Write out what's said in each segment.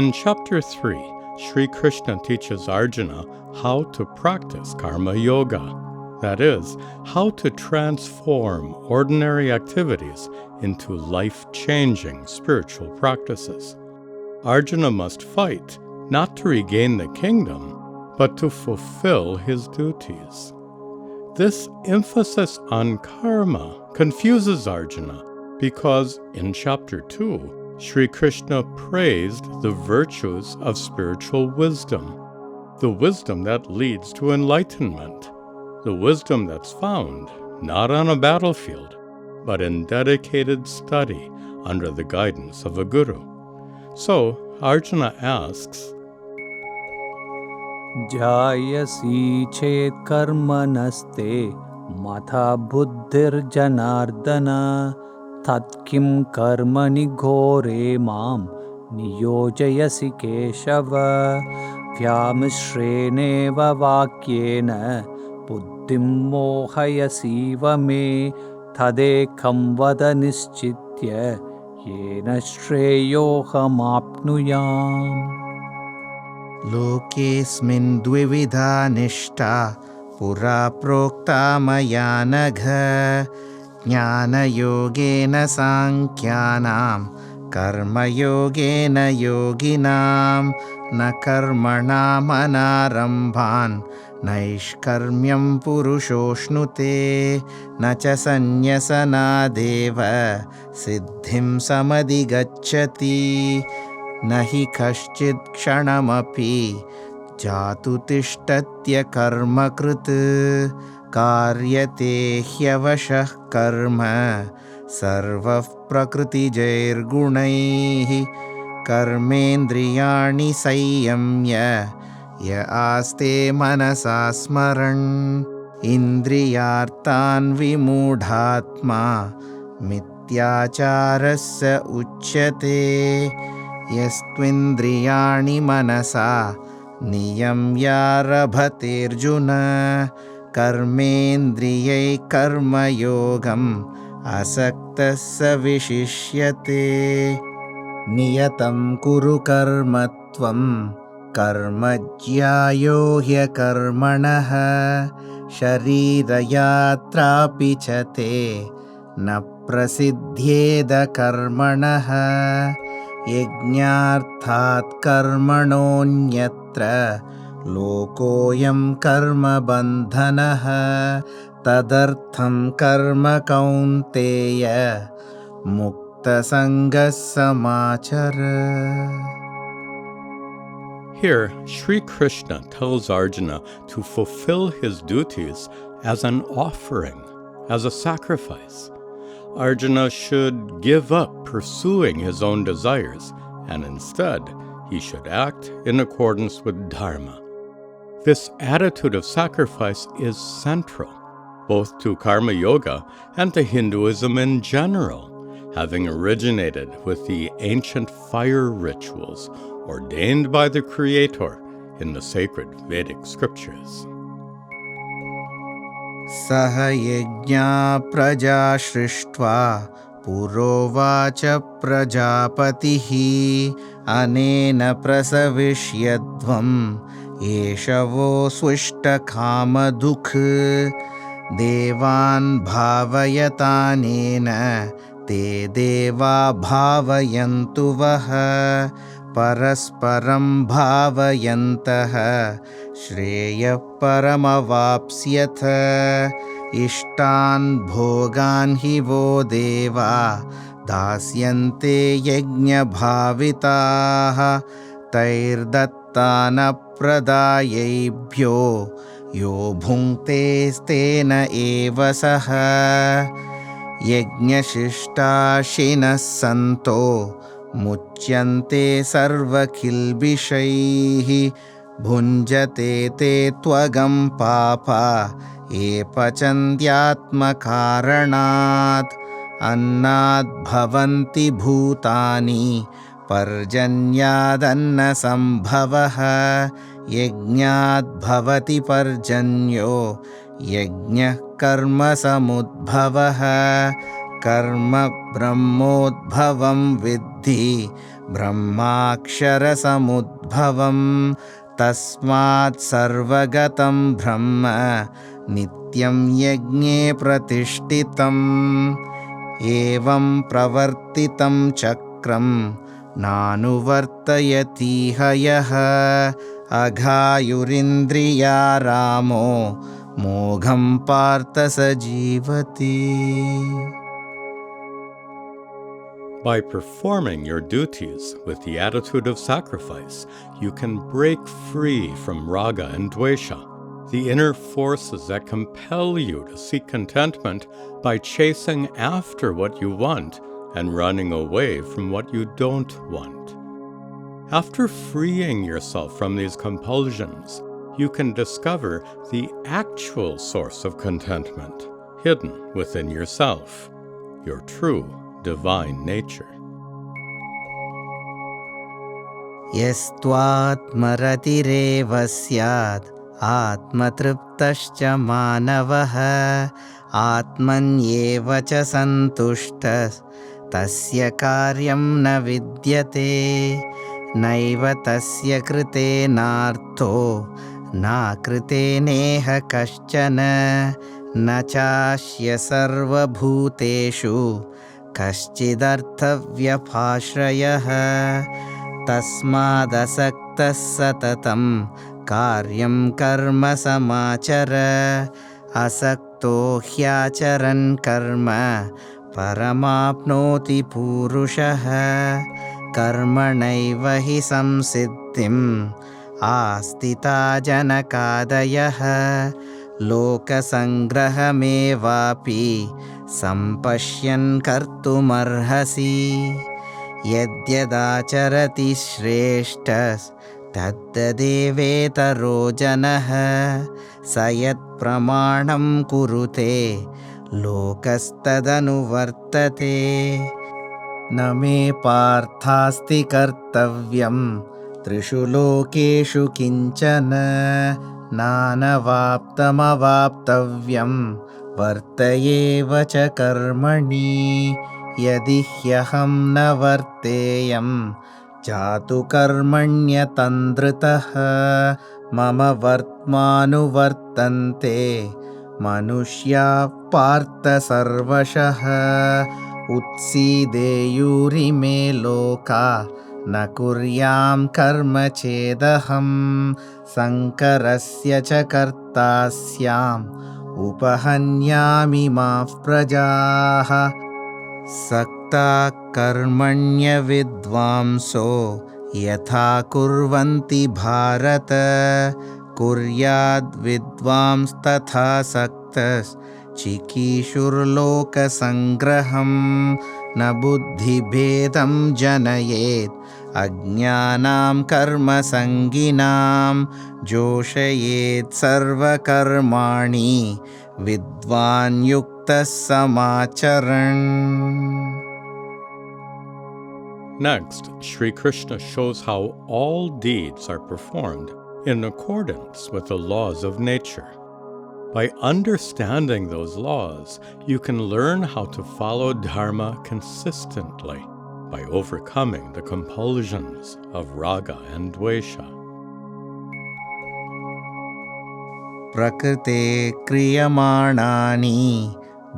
In Chapter 3, Sri Krishna teaches Arjuna how to practice karma yoga, that is, how to transform ordinary activities into life-changing spiritual practices. Arjuna must fight not to regain the kingdom, but to fulfill his duties. This emphasis on karma confuses Arjuna because in Chapter 2, Sri Krishna praised the virtues of spiritual wisdom, the wisdom that leads to enlightenment, the wisdom that's found not on a battlefield, but in dedicated study under the guidance of a guru. So Arjuna asks, Jayasi chet karmanaste matha buddhir janardana tat kim karmani ghore mam niyojayasi keshava vyamishrene vakyena buddhim mohayasiva me tadekam vada nischitya yena shreyohamapnuyam. Lokesmin dvividha nishta pura prokta maya nagha jnana yogena sankhyanam karma yogena yoginam na karmanam anarambhan naishkarmyam purushoshnute na cha sanyasanadeva siddhim samadhigacchati nahi kaschid kshanamapi jatu tishtatya karma krit karyate hyavashah karma sarvav prakriti jair gunaihi karmendriyani sanyamya ya aste manasa smaran indriyartan vimudhatma mityacharasya uchyate yastvindriyani manasa niyamya rabhate Arjuna karmendriyai karma yogam asaktasya vishishyate niyatam kuru karmatvam karmajyayo hyakarmanaha shariryatrapi chate na prasidhyeda karmanaha yajñarthat karmanonyatra lokoyam karma bandhanaha tadartham karma kaunteya mukta sangas samachara. Here, Sri Krishna tells Arjuna to fulfill his duties as an offering, as a sacrifice. Arjuna should give up pursuing his own desires, and instead, he should act in accordance with dharma. This attitude of sacrifice is central, both to karma yoga and to Hinduism in general, having originated with the ancient fire rituals ordained by the Creator in the sacred Vedic scriptures. Saha yajña praja srishtva purovacha prajapatihi anena prasavishyadvam yeshavo swishta kama dukh devan bhavayatanena te deva bhavayantu vaha parasparam bhavayantaha shreya paramavapsyatha ishtan bhogan hi vo deva dasyante yajña bhavitaha tairdattana pradayebhyo yo bhunkte stena eva saha yajñashishtashinas santo muchyante sarvakilbishaihi bhunjate te tvagam papa epachantyatma karanat annad bhavanti bhutani parjanyadanna sambhavaha yajñat bhavati parjanyo yajñah karma samudbhavaha karma brahmodbhavam viddhi ब्रह्माक्षरसमुद्भवं तस्मात् सर्वगतं ब्रह्म नित्यं यज्ञे प्रतिष्ठितम् एवं प्रवर्तितं चक्रं नानुवर्तयतीह यः अघायुरिन्द्रियारामो मोघं पार्थ स जीवति. By performing your duties with the attitude of sacrifice, you can break free from raga and dvesha, the inner forces that compel you to seek contentment by chasing after what you want and running away from what you don't want. After freeing yourself from these compulsions, you can discover the actual source of contentment, hidden within yourself, your true divine nature. यस्त्वात्मरतिरेव स्यात् आत्मतृप्तश्च मानवः आत्मन्येव च सन्तुष्टः तस्य कार्यं न विद्यते नैव तस्य कृतेनार्थो न कृतेनेह कश्चन न चास्य सर्वभूतेषु कश्चिदर्थव्यपाश्रयः तस्मादसक्तः सततं कार्यं कर्म समाचर असक्तो ह्याचरन् कर्म परमाप्नोति पूरुषः कर्मणैव हि संसिद्धिम् आस्थिता जनकादयः लोकसङ्ग्रहमेवापि सम्पश्यन् कर्तुमर्हसि यद्यदाचरति श्रेष्ठस्तद्देवेतरो जनः स यत्प्रमाणं कुरुते लोकस्तदनुवर्तते न मे पार्थास्ति कर्तव्यं त्रिषु लोकेषु किञ्चन नानवाप्तमवाप्तव्यं वर्तयेव च कर्मणि यदि ह्यहं न वर्तेयं जातु कर्मण्यतन्द्रतः मम वर्त्मानुवर्तन्ते मनुष्या पार्थ सर्वशः उत्सीदेयुरिमे लोका न कुर्यां कर्म चेदहं शङ्करस्य च कर्ता स्याम् उपहन्यामि माः प्रजाः सक्ता कर्मण्य विद्वांसो यथा कुर्वन्ति भारत कुर्याद् विद्वांस्तथा सक्तश्चिकीर्षुर्लोकसङ्ग्रहं न बुद्धिभेदं जनयेत् अज्ञानां कर्मसङ्गिनां जोषयेत् सर्वकर्माणि विद्वान् युक्तः समाचरन्. Next, Sri Krishna shows how all deeds are performed in accordance with the laws of nature. By understanding those laws, you can learn how to follow dharma consistently by overcoming the compulsions of raga and dvesha. प्रकृते क्रियमाणानि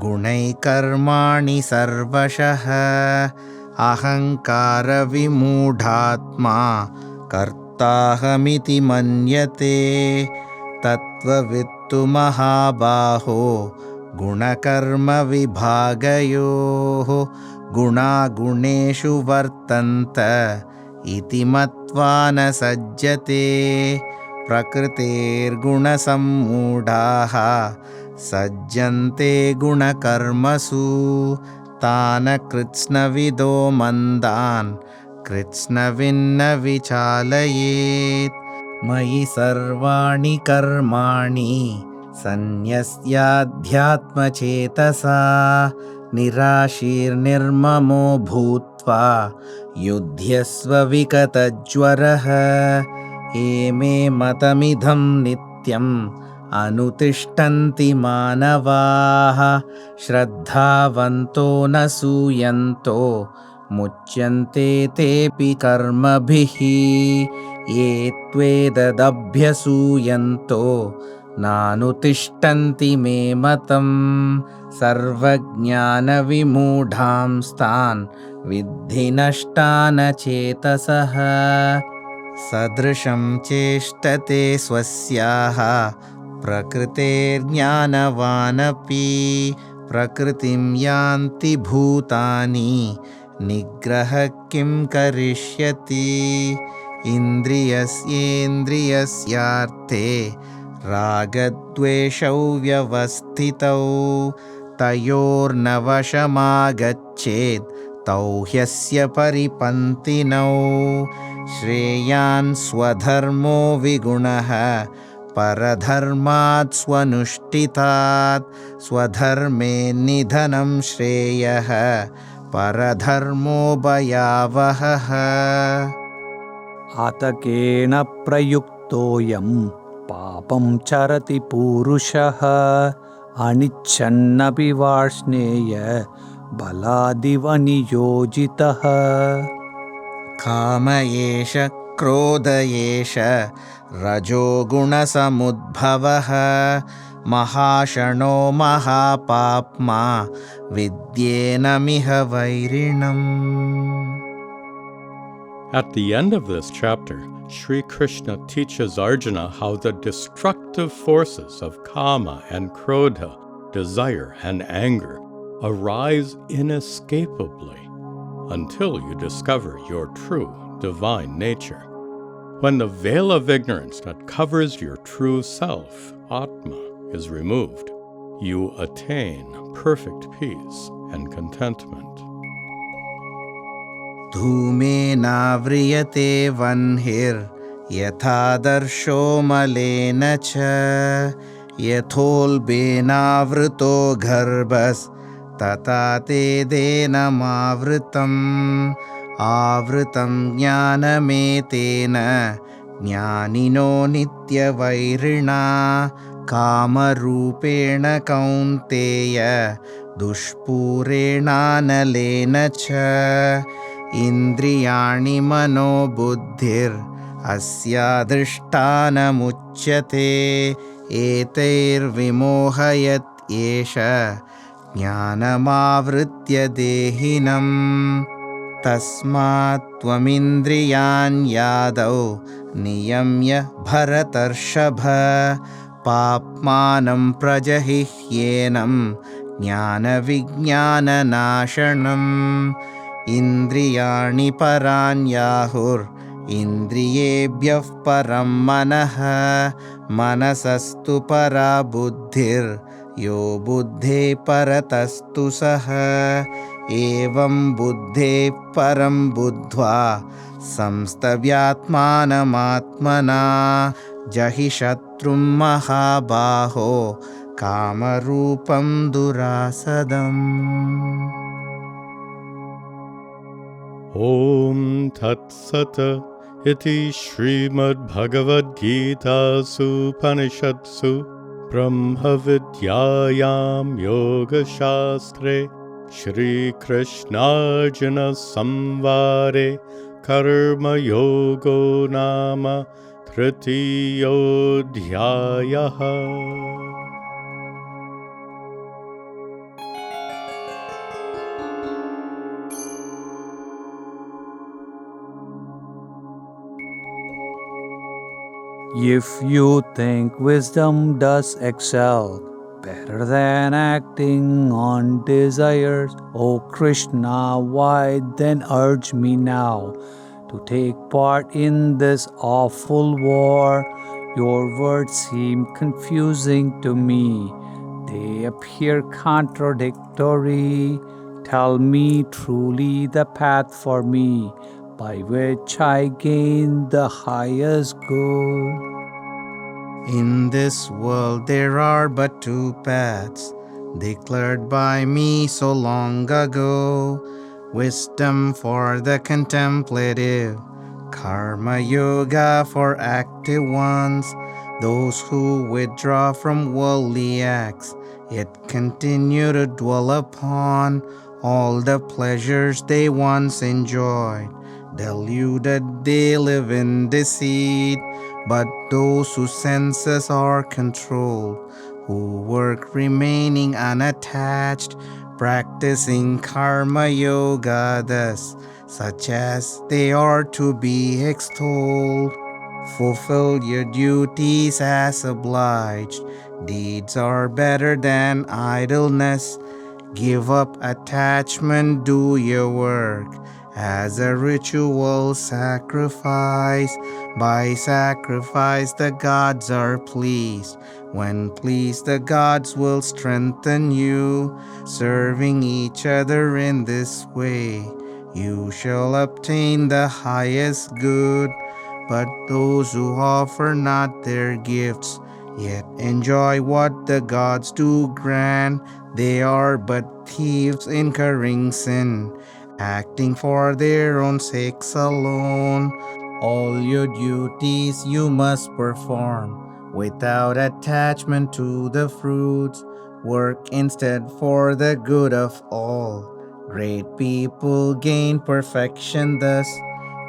गुणैकर्माणि सर्वशः अहङ्कारविमूढात्मा कर्ताहमिति मन्यते तत्त्ववित्तु महाबाहो गुणकर्मविभागयोः गुणागुणेषु वर्तन्त इति मत्वा न सज्जते प्रकृतेर्गुणसम्मूढाः सज्जन्ते गुणकर्मसु तान् कृत्स्नविदो मन्दान् कृत्स्नविन्न विचालयेत् मयि सर्वाणि कर्माणि सन्न्यस्याध्यात्मचेतसा निराशीर्निर्ममो भूत्वा युध्यस्व विगतज्वरः एमे मतमिदं नित्यम् अनुतिष्ठन्ति मानवाः श्रद्धावन्तो न सूयन्तो मुच्यन्ते तेऽपि कर्मभिः ये त्वेतदभ्यसूयन्तो नानुतिष्ठन्ति मे मतम् सर्वज्ञानविमूढांस्तान् विद्धि नष्टानचेतसः सदृशं चेष्टते स्वस्याः प्रकृतेर्ज्ञानवानपि प्रकृतिं यान्ति भूतानि निग्रह किं करिष्यति इन्द्रियस्येन्द्रियस्यार्थे रागद्वेषौ व्यवस्थितौ तयोर्नवशमागच्छेत् तौ ह्यस्य परिपन्तिनौ श्रेयान् स्वधर्मो विगुणः परधर्मात् स्वनुष्ठितात् स्वधर्मे निधनं श्रेयः परधर्मो भयावहः आतकेन प्रयुक्तोऽयं पापं चरति पूरुषः अनिच्छन्नपि वार्ष्णेय बलादिव नियोजितः काम एष क्रोध एष रजोगुणसमुद्भवः महाशनो महापाप्मा विद्येनमिह वैरिणम्. At the end of this chapter, Sri Krishna teaches Arjuna how the destructive forces of kama and krodha, desire and anger, arise inescapably until you discover your true divine nature. When the veil of ignorance that covers your true self, Atma, is removed, you attain perfect peace and contentment. धूमेनाव्रियते वह्निर्यथादर्शो मलेन च यथोल्बेनावृतो गर्भस्तथा तेदेनमावृतम् आवृतं ज्ञानमेतेन ज्ञानिनो नित्यवैरिणा कामरूपेण कौन्तेय दुष्पूरेणानलेन च इन्द्रियाणि मनो बुद्धिर् अस्याधिष्ठानमुच्यते एतैर्विमोहयत् एष ज्ञानमावृत्य देहिनम् तस्मात् त्वमिन्द्रियान् यादौ नियम्य भरतर्षभ पाप्मानं प्रजहिह्येनं ज्ञानविज्ञाननाशनम् इन्द्रियाणि पराण्याहुर् इन्द्रियेभ्यः परं मनः मनसस्तु परा बुद्धिर् यो बुद्धे परतस्तु सः एवं बुद्धे परं बुद्ध्वा संस्तभ्यात्मानमात्मना जहि शत्रुं महाबाहो कामरूपं दुरासदम्. Om Tat Sat iti Srimad Bhagavad Gita Upanishadsu Brahma Vidyayam Yoga Shastre Shri Krishna Arjuna Samvare Karma Yogo Nama Tritiyodhyayaha. If you think wisdom does excel better than acting on desires, O Krishna, why then urge me now to take part in this awful war? Your words seem confusing to me. They appear contradictory. Tell me truly the path for me, by which I gain the highest good. In this world there are but two paths, declared by me so long ago. Wisdom for the contemplative, karma yoga for active ones, those who withdraw from worldly acts, yet continue to dwell upon all the pleasures they once enjoyed. Deluded they live in deceit, but those whose senses are controlled, who work remaining unattached, practicing karma yoga thus, such as they are to be extolled. Fulfill your duties as obliged. Deeds are better than idleness. Give up attachment, do your work as a ritual sacrifice. By sacrifice, the gods are pleased. When pleased, the gods will strengthen you. Serving each other in this way, you shall obtain the highest good. But those who offer not their gifts, yet enjoy what the gods do grant, they are but thieves incurring sin, acting for their own sakes alone. All your duties you must perform without attachment to the fruits. Work instead for the good of all. Great people gain perfection thus.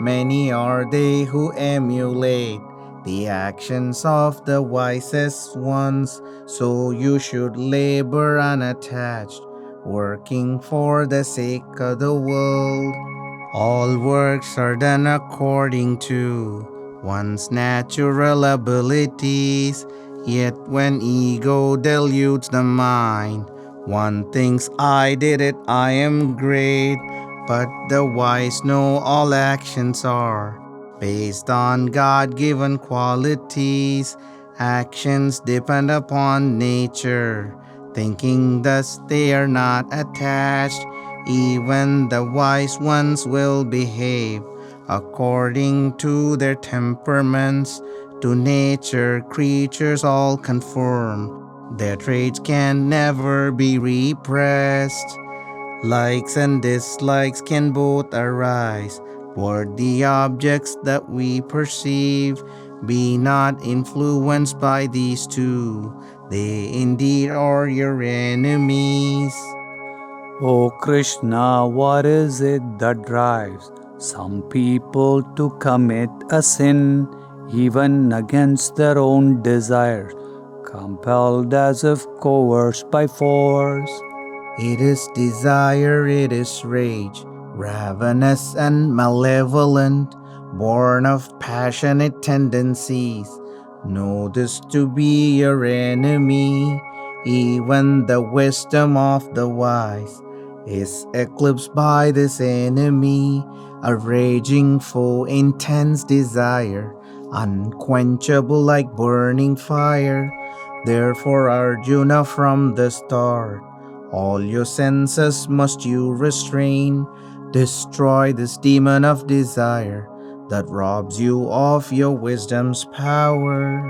Many are they who emulate the actions of the wisest ones. So you should labor unattached, working for the sake of the world. All works are done according to one's natural abilities. Yet when ego deludes the mind, one thinks, I did it, I am great. But the wise know all actions are based on God-given qualities. Actions depend upon nature. Thinking thus they are not attached. Even the wise ones will behave according to their temperaments. To nature, creatures all conform. Their traits can never be repressed. Likes and dislikes can both arise toward the objects that we perceive. Be not influenced by these two. They indeed are your enemies. O Krishna, what is it that drives some people to commit a sin, even against their own desires, compelled as if coerced by force? It is desire, it is rage, ravenous and malevolent, born of passionate tendencies. Know this to be your enemy. Even the wisdom of the wise is eclipsed by this enemy. A raging foe, intense desire, unquenchable like burning fire. Therefore, Arjuna, from the start, all your senses must you restrain. Destroy this demon of desire that robs you of your wisdom's power.